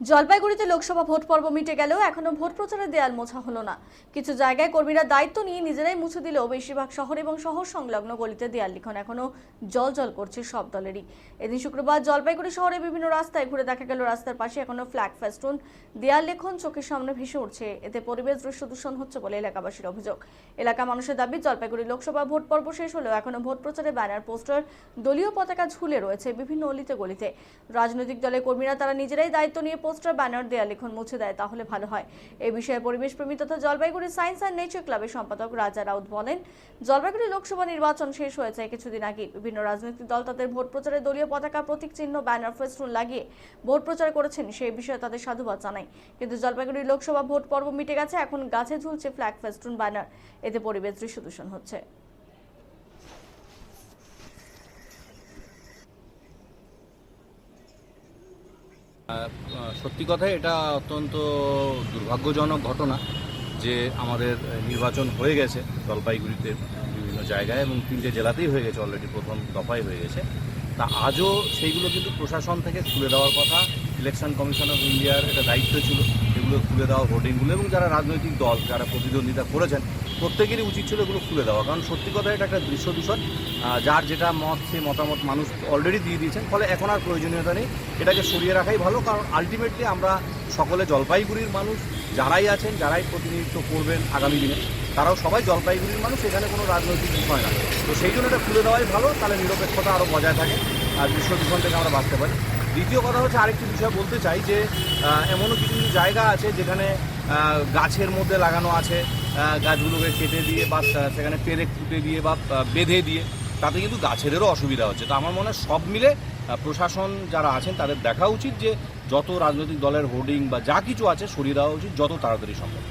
জলপাইগুড়িতে লোকসভা ভোট পর্ব মিটে গেলেও এখনো ভোট প্রচারের দেয়াল মোছা হলো না। কিছু জায়গায় কর্মীরা দায়িত্ব নিয়ে নিজেরাই মুছে দিলেও বেশিরভাগ শহর এবং শহর সংলগ্ন গলিতে দেয়াল লিখন এখনো জল করছে সব দলেরই। এদিন শুক্রবার জলপাইগুড়ি শহরে বিভিন্ন রাস্তায় ঘুরে দেখা গেল রাস্তার পাশে এখনো ফ্ল্যাগ ফেস্টুন, দেয়াল লেখন চোখের সামনে ভেসে উঠছে। এতে পরিবেশ দৃশ্য দূষণ হচ্ছে বলে এলাকাবাসীর অভিযোগ। এলাকা মানুষের দাবি, জলপাইগুড়ি লোকসভা ভোট পর্ব শেষ হলেও এখনো ভোট প্রচারে ব্যানার, পোস্টার, দলীয় পতাকা ঝুলে রয়েছে বিভিন্ন অলিতে গলিতে। রাজনৈতিক দলের কর্মীরা তারা নিজেরাই দায়িত্ব নিয়ে পোস্টার, ব্যানার, দেয়াল লিখন মুছে দেয় তাহলে ভালো হয়। এই বিষয়ে পরিবেশ প্রেমী তথা জলপাইগুড়ি সায়েন্স অ্যান্ড নেচার ক্লাবের সম্পাদক রাজা রাউত বলেন, জলপাইগুড়ি লোকসভা নির্বাচন শেষ হয়েছে কিছুদিন আগে। বিভিন্ন রাজনৈতিক দল তাদের ভোট প্রচারে দলীয় পতাকা, প্রতীক চিহ্ন, ব্যানার, ফেস্টুন লাগিয়ে ভোট প্রচার করেছেন। সেই বিষয়ে তাদের সাধুবাদ জানাই। কিন্তু জলপাইগুড়ি লোকসভা ভোট পর্ব মিটে গেছে, এখন গাছে ঝুলছে ফ্ল্যাগ, ফেস্টুন, ব্যানার। এতে পরিবেশ দৃশ্য দূষণ হচ্ছে। সত্যি কথাই এটা অত্যন্ত দুর্ভাগ্যজনক ঘটনা যে আমাদের নির্বাচন হয়ে গেছে জলপাইগুড়িতে বিভিন্ন জায়গায় এবং 3টে জেলাতেই হয়ে গেছে, অলরেডি প্রথম দফায় হয়ে গেছে। তা আজও সেইগুলো কিন্তু প্রশাসন থেকে খুলে দেওয়ার কথা। ইলেকশন কমিশন অফ ইন্ডিয়ার এটা দায়িত্ব ছিল এগুলো খুলে দেওয়া, হোর্ডিংগুলো, এবং যারা রাজনৈতিক দল যারা প্রতিদ্বন্দ্বিতা করেছেন প্রত্যেকেরই উচিত ছিল এগুলো খুলে দেওয়া। কারণ সত্যি কথা এটা একটা দৃশ্য দূষণ। যার যেটা মত সেই মতামত মানুষ অলরেডি দিয়ে দিয়েছেন, ফলে এখন আর প্রয়োজনীয়তা নেই, এটাকে সরিয়ে রাখাই ভালো। কারণ আলটিমেটলি আমরা সকলে জলপাইগুড়ির মানুষ, যারাই আছেন, যারাই প্রতিনিধিত্ব করবেন আগামী দিনে, তারাও সবাই জলপাইগুড়ির মানুষ, এখানে কোনো রাজনৈতিক বিষয় না। তো সেই জন্য এটা খুলে দেওয়াই ভালো, তাহলে নিরপেক্ষতা আরও বজায় থাকে আর দৃশ্য দূষণ থেকে আমরা বাঁচতে পারি। দ্বিতীয় কথা হচ্ছে, আরেকটি বিষয় বলতে চাই যে এমনও কিছু কিছু জায়গা আছে যেখানে গাছের মধ্যে লাগানো আছে, গাছগুলোকে কেটে দিয়ে বা সেখানে পেরেক ফুটে দিয়ে বা বেঁধে দিয়ে, তাতে কিন্তু গাছেদেরও অসুবিধা হচ্ছে। তো আমার মনে হয় সব মিলে প্রশাসন যারা আছেন তাদের দেখা উচিত যে যত রাজনৈতিক দলের হোর্ডিং বা যা কিছু আছে সরিয়ে দেওয়া উচিত যত তাড়াতাড়ি সম্ভব।